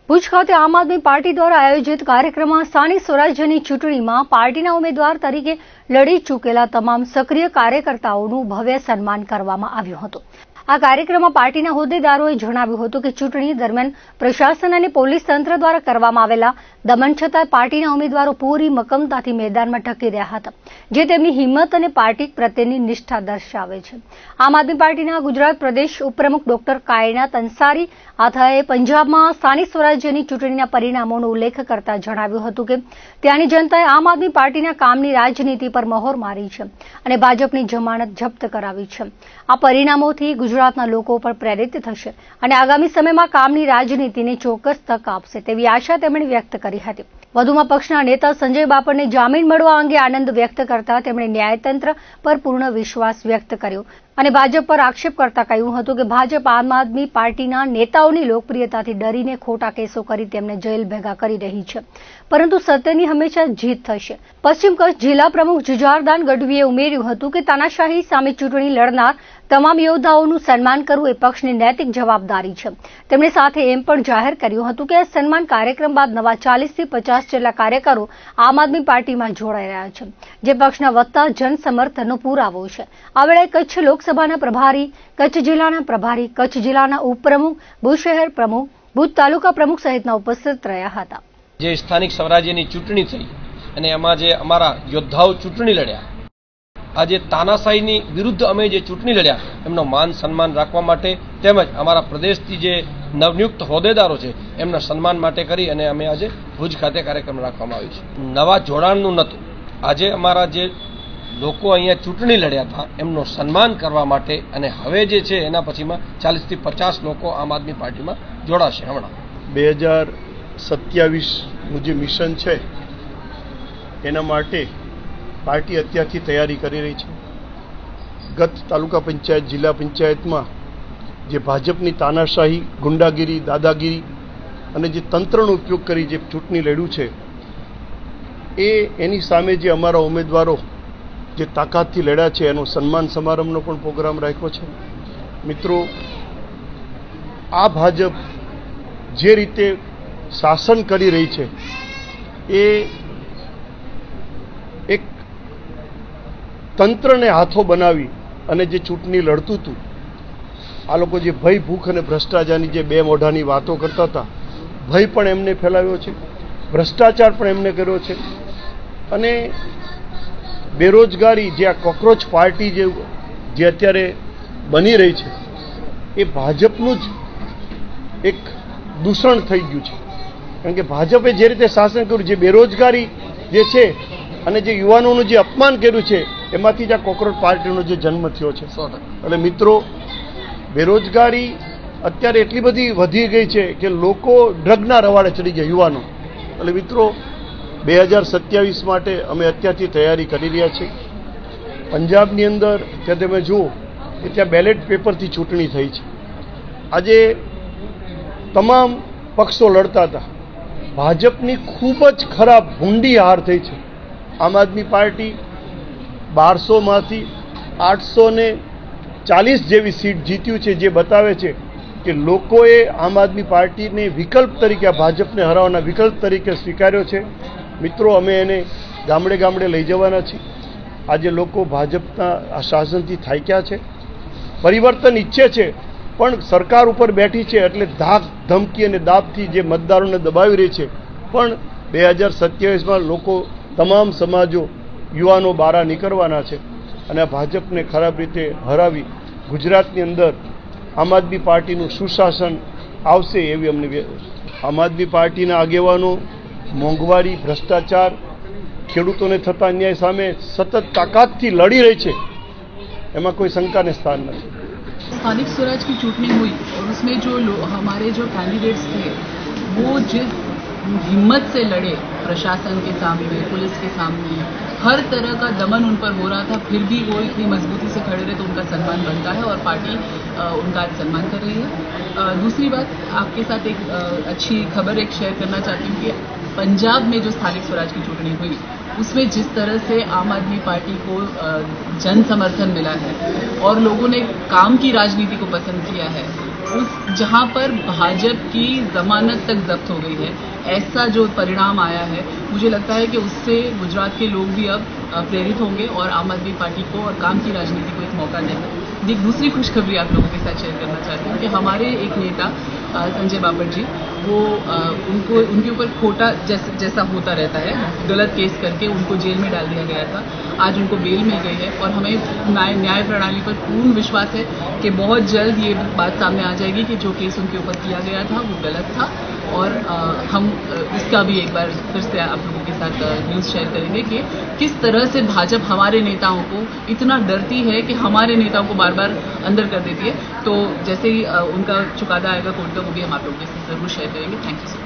ભુજ ખાતે આમ આદમી પાર્ટી દ્વારા આયોજિત કાર્યક્રમમાં સ્થાનિક સ્વરાજ્યની ચૂંટણીમાં પાર્ટીના ઉમેદવાર તરીકે લડી ચૂકેલા તમામ સક્રિય કાર્યકર્તાઓનું ભવ્ય સન્માન કરવામાં આવ્યું હતું। આ કાર્યક્રમમાં પાર્ટીના હોદ્દેદારોએ જણાવ્યું હતું કે ચૂંટણી દરમિયાન પ્રશાસન અને પોલીસ તંત્ર દ્વારા કરવામાં આવેલા દમન છતાં પાર્ટીના ઉમેદવારો પૂરી મક્કમતાથી મેદાનમાં ટકી રહ્યા હતા, જે તેમની હિંમત અને પાર્ટી પ્રત્યેની નિષ્ઠા દર્શાવે છે। આમ આદમી પાર્ટીના ગુજરાત પ્રદેશ ઉપપ્રમુખ ડોક્ટર કાયનાત અંસારી આથાએ પંજાબમાં સ્થાનિક સ્વરાજ્યની ચૂંટણીના પરિણામોનો ઉલ્લેખ કરતા જણાવ્યું હતું કે ત્યાંની જનતાએ આમ આદમી પાર્ટીના કામની રાજનીતિ પર મહોર મારી છે અને ભાજપની જમાનત જપ્ત કરાવી છે। આ પરિણામોથી ગુજરાતના લોકો પર પ્રેરિત થશે અને આગામી સમયમાં કામની રાજનીતિને ચોક્કસ તક આપશે તેવી આશા તેમણે વ્યક્ત કરી હતી। વધુમાં પક્ષના નેતા સંજય બાપટને જામીન મળવા અંગે આનંદ વ્યક્ત કરતા તેમણે ન્યાયતંત્ર પર પૂર્ણ વિશ્વાસ વ્યક્ત કર્યો અને ભાજપ પર આક્ષેપ કરતા કહ્યું હતું કે ભાજપ આમ આદમી પાર્ટીના નેતાઓની લોકપ્રિયતાથી ડરીને ખોટા કેસો કરી તેમને જેલ ભેગા કરી રહી છે, પરંતુ સત્યની હંમેશા જીત થશે। પશ્ચિમ કચ્છ જિલ્લા પ્રમુખ જુજારદાન ગઢવીએ ઉમેર્યું હતું કે તાનાશાહી સામે ચૂંટણી લડનાર તમામ યોદ્ધાઓનું સન્માન કરવું એ પક્ષની નૈતિક જવાબદારી છે। તેમણે સાથે એમ પણ જાહેર કર્યું હતું કે આ સન્માન કાર્યક્રમ બાદ નવા 40 થી 50 જેટલા કાર્યકરો આમ આદમી પાર્ટીમાં જોડાઈ રહ્યા છે, જે પક્ષના વધતા જનસમર્થનનો પુરાવો છે। આ વેળાએ કચ્છ લોકસભાના પ્રભારી, કચ્છ જિલ્લાના પ્રભારી, કચ્છ જિલ્લાના ઉપપ્રમુખ, ભુજ શહેર પ્રમુખ, ભુજ તાલુકા પ્રમુખ સહિતના ઉપસ્થિત રહ્યા હતા। જે સ્થાનિક સ્વરાજ્યની ચૂંટણી થઈ અને એમાં જે અમારા યોદ્ધાઓ ચૂંટણી લડ્યા, આજે તાનાશાહીની વિરુદ્ધ અમે જે ચૂંટણી લડ્યા એમનો માન સન્માન રાખવા માટે તેમજ અમારા પ્રદેશથી જે નવનિયુક્ત હોદ્દેદારો છે એમના સન્માન માટે કરી અને અમે આજે ભુજ ખાતે કાર્યક્રમ રાખવામાં આવ્યો છે। નવા જોડાણનું નહોતું, આજે અમારા જે લોકો અહીંયા ચૂંટણી લડ્યા હતા એમનું સન્માન કરવા માટે અને હવે જે છે એના પછીમાં 40 થી 50 લોકો આમ આદમી પાર્ટીમાં જોડાશે। હમણાં 2027નું જે મિશન છે એના માટે પાર્ટી અત્યારથી તૈયારી કરી રહી છે। ગત તાલુકા પંચાયત, જિલ્લા પંચાયતમાં જે ભાજપની તાનાશાહી, ગુંડાગીરી, દાદાગીરી અને જે તંત્રનો ઉપયોગ કરી જે ચૂંટણી લડ્યું છે એની સામે જે અમારા ઉમેદવારો જે તાકાતથી લડ્યા છે એનો સન્માન સમારંભનો પણ પ્રોગ્રામ રાખ્યો છે। મિત્રો, આ ભાજપ જે રીતે શાસન કરી રહી છે એ એક તંત્રને હાથો બનાવી અને જે ચૂંટણી લડતું હતું, આ લોકો જે ભય, ભૂખ અને ભ્રષ્ટાચારની જે બે મોઢાની વાતો કરતા હતા, ભય પણ એમને ફેલાવ્યો છે, ભ્રષ્ટાચાર પણ એમને કર્યો છે અને બેરોજગારી, જે આ કોકરોચ પાર્ટી જે અત્યારે બની રહી છે એ ભાજપનું જ એક દૂષણ થઈ ગયું છે। કારણ કે ભાજપે જે રીતે શાસન કર્યું, જે બેરોજગારી જે છે અને જે યુવાનોનું જે અપમાન કર્યું છે એમાંથી જ આ કોકરોચ પાર્ટીનો જે જન્મ થયો છે। એટલે મિત્રો, બેરોજગારી અત્યારે એટલી બધી વધી ગઈ છે કે લોકો ડ્રગના રવાડે ચડી ગયા, યુવાનો। એટલે મિત્રો, 2027 માટે અમે અત્યારથી તૈયારી કરી રહ્યા છીએ। પંજાબની અંદર ત્યાં તમે જુઓ કે ત્યાં બેલેટ પેપરથી ચૂંટણી થઈ છે। આજે તમામ પક્ષો લડતા હતા, ભાજપની ખૂબ જ ખરાબ ભૂંડી હાર થઈ છે। આમ આદમી પાર્ટી 1200માંથી 840 જેવી સીટ જીત્યું છે, જે બતાવે છે કે લોકોએ આમ આદમી પાર્ટીને વિકલ્પ તરીકે, આ ભાજપને હરાવવાના વિકલ્પ તરીકે સ્વીકાર્યો છે। મિત્રો, અમે એને ગામડે ગામડે લઈ જવાના છીએ। આજે લોકો ભાજપના આ શાસનથી થાક્યા છે, પરિવર્તન ઈચ્છે છે, પણ સરકાર ઉપર બેઠી છે એટલે ધાક, ધમકી અને દાબથી જે મતદારોને દબાવી રહી છે। પણ 2027માં લોકો, તમામ સમાજો, યુવાનો બહાર નીકળવાના છે અને આ ભાજપને ખરાબ રીતે હરાવી ગુજરાતની અંદર આમ આદમી પાર્ટીનું સુશાસન આવશે એવી અમને। આમ આદમી પાર્ટીના આગેવાનો મોંઘવારી, ભ્રષ્ટાચાર, ખેડૂતોને થતા અન્યાય સામે સતત તાકાતથી લડી રહી છે, એમાં કોઈ શંકાને સ્થાન નથી। स्थानिक स्वराज की चुटनी हुई और उसमें जो हमारे जो कैंडिडेट्स थे वो जिस हिम्मत से लड़े, प्रशासन के सामने, पुलिस के सामने, हर तरह का दमन उन पर हो रहा था, फिर भी वो इतनी मजबूती से खड़े रहे तो उनका सम्मान बनता है और पार्टी उनका सम्मान कर रही है। दूसरी बात, आपके साथ एक अच्छी खबर एक शेयर करना चाहती हूँ कि पंजाब में जो स्थानिक स्वराज की चुटनी हुई उसमें जिस तरह से आम आदमी पार्टी को जन समर्थन मिला है और लोगों ने काम की राजनीति को पसंद किया है, उस जहां पर भाजपा की जमानत तक जब्त हो गई है, ऐसा जो परिणाम आया है, मुझे लगता है कि उससे गुजरात के लोग भी अब प्रेरित होंगे और आम आदमी पार्टी को और काम की राजनीति को एक मौका देंगे। एक दूसरी खुशखबरी आप लोगों के साथ शेयर करना चाहती हूँ कि हमारे एक नेता संजय बाबर जी, वो उनके ऊपर खोटा जैसा होता रहता है, गलत केस करके उनको जेल में डाल दिया गया था। आज उनको बेल मिल गई है और हमें न्याय प्रणाली पर पूर्ण विश्वास है कि बहुत जल्द ये बात सामने आ जाएगी कि जो केस उनके ऊपर किया गया था वो गलत था। और हम इसका भी एक बार फिर से आप लोगों के साथ न्यूज़ शेयर करेंगे कि किस तरह से भाजपा हमारे नेताओं को इतना डरती है कि हमारे नेताओं को बार बार अंदर कर देती है। तो जैसे ही उनका चुकादा आएगा कोर्ट का, वो भी हम आप लोगों के साथ जरूर शेयर करेंगे। Thank you.